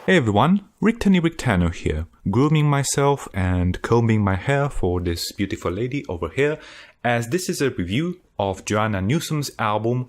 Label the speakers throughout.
Speaker 1: Hey everyone, Rictano here, grooming myself and combing my hair for this beautiful lady over here, as this is a review of Joanna Newsom's album,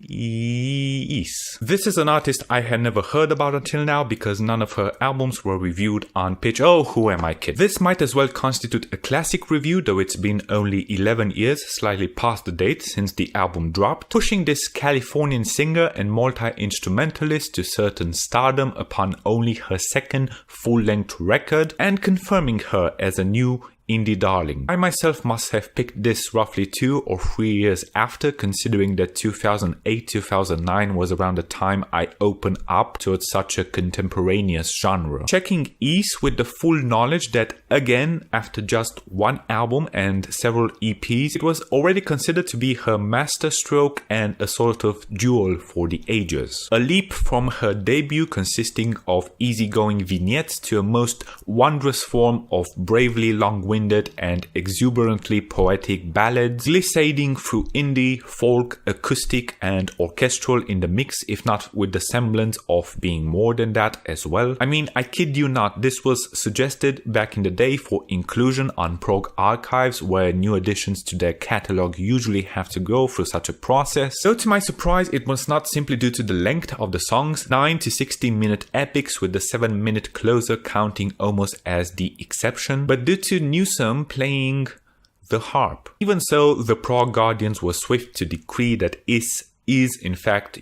Speaker 1: Is. This is an artist I had never heard about until now because none of her albums were reviewed on Pitch. Oh, who am I kidding? This might as well constitute a classic review, though it's been only 11 years, slightly past the date since the album dropped, pushing this Californian singer and multi-instrumentalist to certain stardom upon only her second full-length record and confirming her as a new indie darling. I myself must have picked this roughly 2 or 3 years after, considering that 2008-2009 was around the time I opened up towards such a contemporaneous genre. Checking Is with the full knowledge that, again, after just one album and several EPs, it was already considered to be her masterstroke and a sort of jewel for the ages. A leap from her debut consisting of easygoing vignettes to a most wondrous form of bravely long-winded and exuberantly poetic ballads, glissading through indie, folk, acoustic and orchestral in the mix, if not with the semblance of being more than that as well. I mean, I kid you not, this was suggested back in the day for inclusion on prog archives where new additions to their catalog usually have to go through such a process. So to my surprise, it was not simply due to the length of the songs, 9 to 16 minute epics with the 7-minute closer counting almost as the exception, but due to Newsom playing the harp. Even so, the prog guardians were swift to decree that is in fact,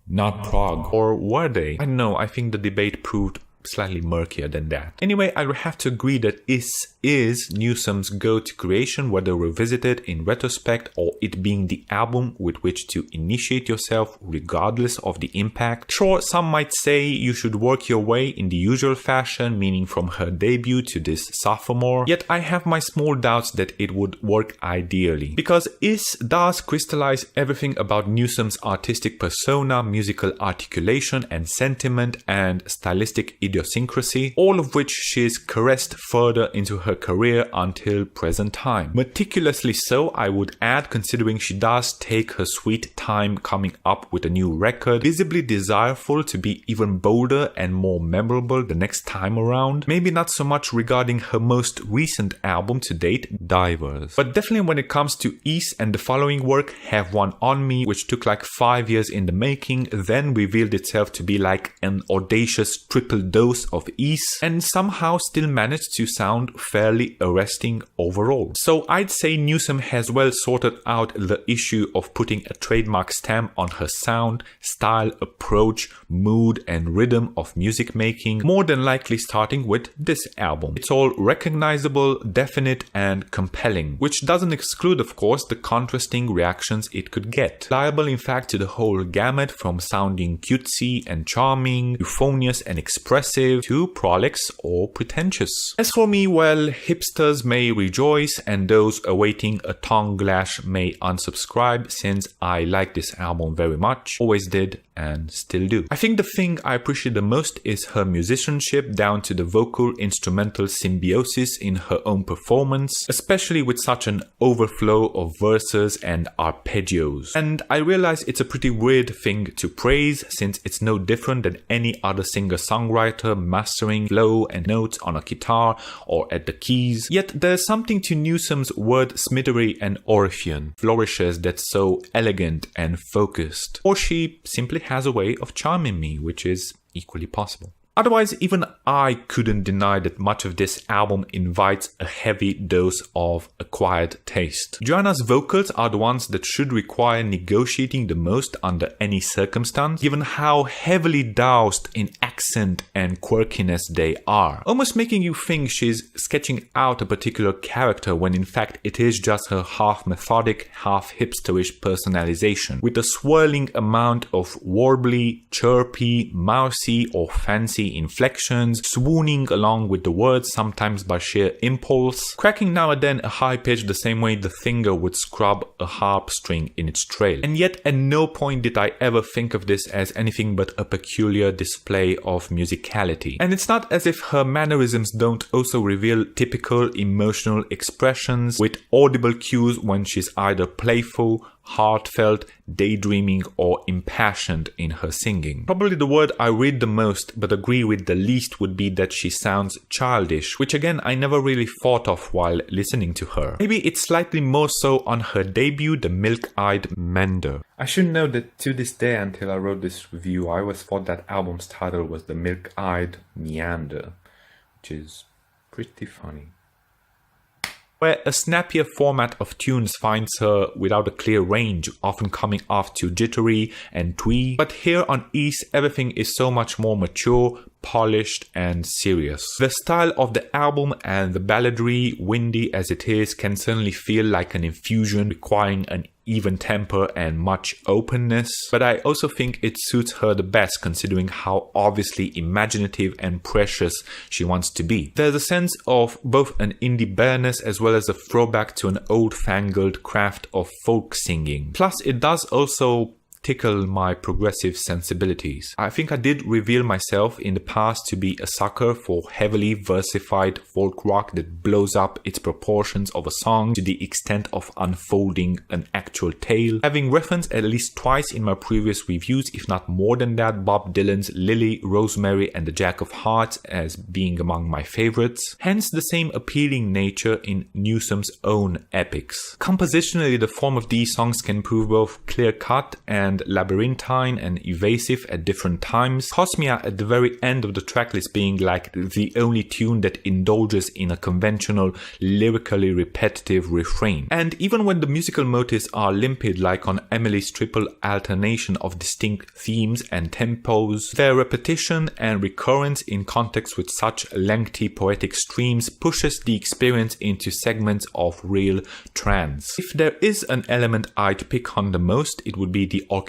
Speaker 1: not prog. Or were they? I don't know, I think the debate proved slightly murkier than that. Anyway, I would have to agree that is Newsom's go-to creation, whether revisited in retrospect or it being the album with which to initiate yourself regardless of the impact. Sure, some might say you should work your way in the usual fashion, meaning from her debut to this sophomore, yet I have my small doubts that it would work ideally. Because Is does crystallize everything about Newsom's artistic persona, musical articulation and sentiment and stylistic idiosyncrasy, all of which she's caressed further into her career until present time. Meticulously so, I would add, considering she does take her sweet time coming up with a new record, visibly desireful to be even bolder and more memorable the next time around. Maybe not so much regarding her most recent album to date, Divers, but definitely when it comes to Is and the following work, Have One On Me, which took like 5 years in the making, then revealed itself to be like an audacious triple dose of Is and somehow still managed to sound fairly arresting overall. So I'd say Newsom has well sorted out the issue of putting a trademark stamp on her sound, style, approach, mood and rhythm of music making, more than likely starting with this album. It's all recognizable, definite and compelling, which doesn't exclude of course the contrasting reactions it could get, liable in fact to the whole gamut from sounding cutesy and charming, euphonious and expressive, to prolix or pretentious. As for me, well, hipsters may rejoice and those awaiting a tongue lash may unsubscribe, since I like this album very much, always did and still do. I think the thing I appreciate the most is her musicianship down to the vocal instrumental symbiosis in her own performance, especially with such an overflow of verses and arpeggios. And I realize it's a pretty weird thing to praise, since it's no different than any other singer-songwriter mastering flow and notes on a guitar or at the keys. Yet there's something to Newsom's wordsmithery and Orphean flourishes that's so elegant and focused. Or she simply has a way of charming me, which is equally possible. Otherwise, even I couldn't deny that much of this album invites a heavy dose of acquired taste. Joanna's vocals are the ones that should require negotiating the most under any circumstance, given how heavily doused in accent and quirkiness they are, almost making you think she's sketching out a particular character when in fact it is just her half methodic, half hipsterish personalization, with a swirling amount of warbly, chirpy, mousy or fancy inflections, swooning along with the words sometimes by sheer impulse, cracking now and then a high pitch the same way the finger would scrub a harp string in its trail. And yet at no point did I ever think of this as anything but a peculiar display of musicality. And it's not as if her mannerisms don't also reveal typical emotional expressions with audible cues when she's either playful, heartfelt, daydreaming, or impassioned in her singing. Probably the word I read the most but agree with the least would be that she sounds childish, which again I never really thought of while listening to her. Maybe it's slightly more so on her debut, The Milk-Eyed Mender. I should know that to this day, until I wrote this review, I always thought that album's title was The Milk-Eyed Meander, which is pretty funny. Where a snappier format of tunes finds her without a clear range, often coming off too jittery and twee. But here on East, everything is so much more mature, polished, and serious. The style of the album and the balladry, windy as it is, can certainly feel like an infusion requiring an even temper and much openness, but I also think it suits her the best considering how obviously imaginative and precious she wants to be. There's a sense of both an indie bareness as well as a throwback to an old-fangled craft of folk singing. Plus, it does also tickle my progressive sensibilities. I think I did reveal myself in the past to be a sucker for heavily versified folk rock that blows up its proportions of a song to the extent of unfolding an actual tale. Having referenced at least twice in my previous reviews, if not more than that, Bob Dylan's Lily, Rosemary and the Jack of Hearts as being among my favorites. Hence the same appealing nature in Newsom's own epics. Compositionally, the form of these songs can prove both clear-cut and labyrinthine and evasive at different times. Cosmia at the very end of the tracklist being like the only tune that indulges in a conventional, lyrically repetitive refrain. And even when the musical motives are limpid, like on Emily's triple alternation of distinct themes and tempos, their repetition and recurrence in context with such lengthy poetic streams pushes the experience into segments of real trance. If there is an element I'd pick on the most, it would be the orchestration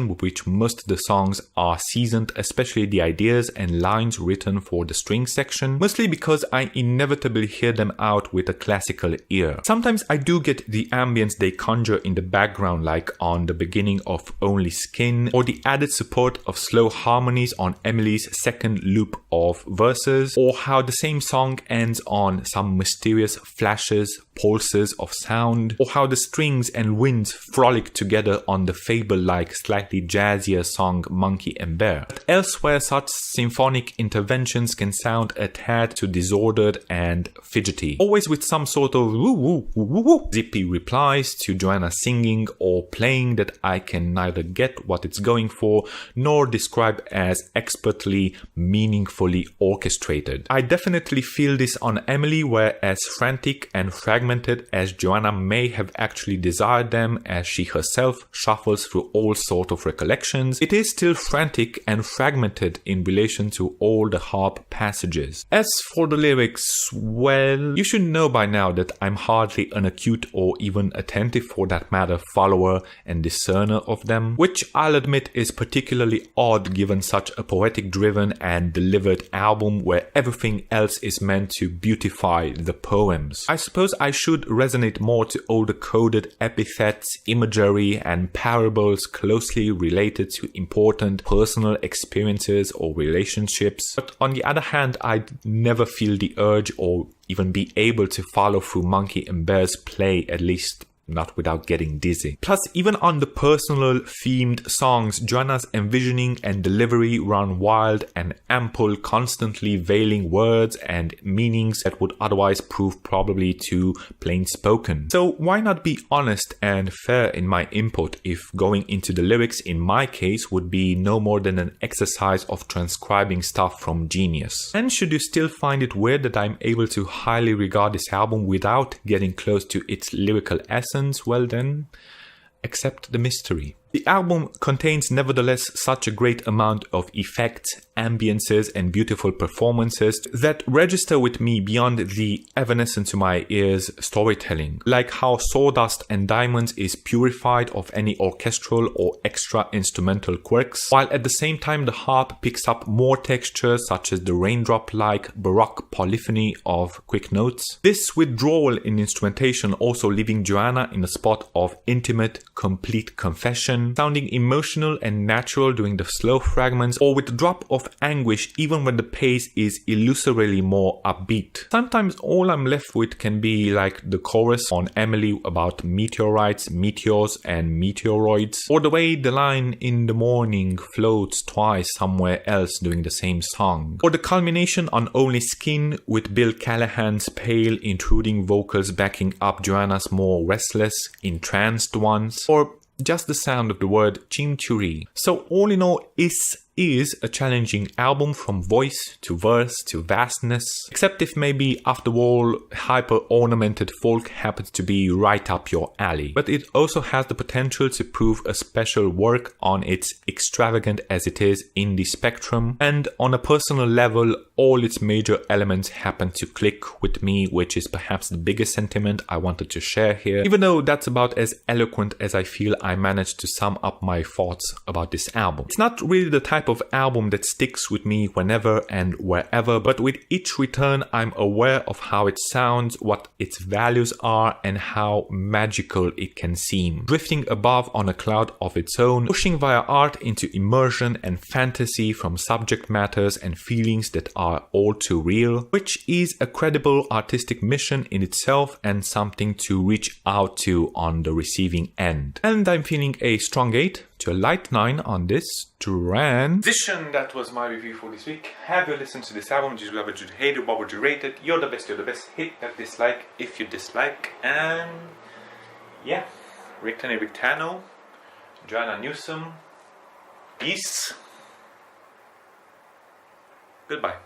Speaker 1: with which most of the songs are seasoned, especially the ideas and lines written for the string section, mostly because I inevitably hear them out with a classical ear. Sometimes I do get the ambience they conjure in the background, like on the beginning of Only Skin, or the added support of slow harmonies on Emily's second loop of verses, or how the same song ends on some mysterious flashes, pulses of sound, or how the strings and winds frolic together on the fable-like, slightly jazzier song Monkey and Bear. But elsewhere, such symphonic interventions can sound a tad too disordered and fidgety, always with some sort of woo-woo-woo-woo zippy replies to Joanna singing or playing that I can neither get what it's going for nor describe as expertly, meaningfully orchestrated. I definitely feel this on Emily, where as frantic and fragmented as Joanna may have actually desired them as she herself shuffles through all sorts of recollections, it is still frantic and fragmented in relation to all the harp passages. As for the lyrics, well, you should know by now that I'm hardly an acute or even attentive, for that matter, follower and discerner of them, which I'll admit is particularly odd given such a poetic driven and delivered album where everything else is meant to beautify the poems. I suppose I should resonate more to all the coded epithets, imagery and parables closely related to important personal experiences or relationships, but on the other hand, I'd never feel the urge or even be able to follow through Monkey and Bear's play, at least not without getting dizzy. Plus, even on the personal themed songs, Joanna's envisioning and delivery run wild and ample, constantly veiling words and meanings that would otherwise prove probably too plain spoken. So why not be honest and fair in my input if going into the lyrics in my case would be no more than an exercise of transcribing stuff from genius? And should you still find it weird that I'm able to highly regard this album without getting close to its lyrical essence, well then, accept the mystery. The album contains nevertheless such a great amount of effects, ambiences and beautiful performances that register with me beyond the evanescent to my ears storytelling, like how Sawdust and Diamonds is purified of any orchestral or extra instrumental quirks, while at the same time the harp picks up more textures such as the raindrop-like baroque polyphony of quick notes. This withdrawal in instrumentation also leaving Joanna in a spot of intimate, complete confession tension, sounding emotional and natural during the slow fragments, or with a drop of anguish even when the pace is illusorily more upbeat. Sometimes all I'm left with can be like the chorus on Emily about meteorites, meteors, and meteoroids, or the way the line "in the morning" floats twice somewhere else during the same song, or the culmination on Only Skin with Bill Callahan's pale, intruding vocals backing up Joanna's more restless, entranced ones, or just the sound of the word chimchuri. So all in all, is a challenging album from voice to verse to vastness, except if maybe after all hyper-ornamented folk happens to be right up your alley. But it also has the potential to prove a special work on its extravagant as it is indie spectrum, and on a personal level all its major elements happen to click with me, which is perhaps the biggest sentiment I wanted to share here, even though that's about as eloquent as I feel I managed to sum up my thoughts about this album. It's not really the type of album that sticks with me whenever and wherever, but with each return I'm aware of how it sounds, what its values are, and how magical it can seem, drifting above on a cloud of its own, pushing via art into immersion and fantasy from subject matters and feelings that are all too real, which is a credible artistic mission in itself and something to reach out to on the receiving end. And I'm feeling a strong 8 to a light 9 on this transition. That was my review for this week. Have you listened to this album? Did you love it? Did you hate it? What would you rate it? You're the best, you're the best. Hit that dislike if you dislike. And yeah, Rictane Rictano, Joanna Newsom, peace. Goodbye.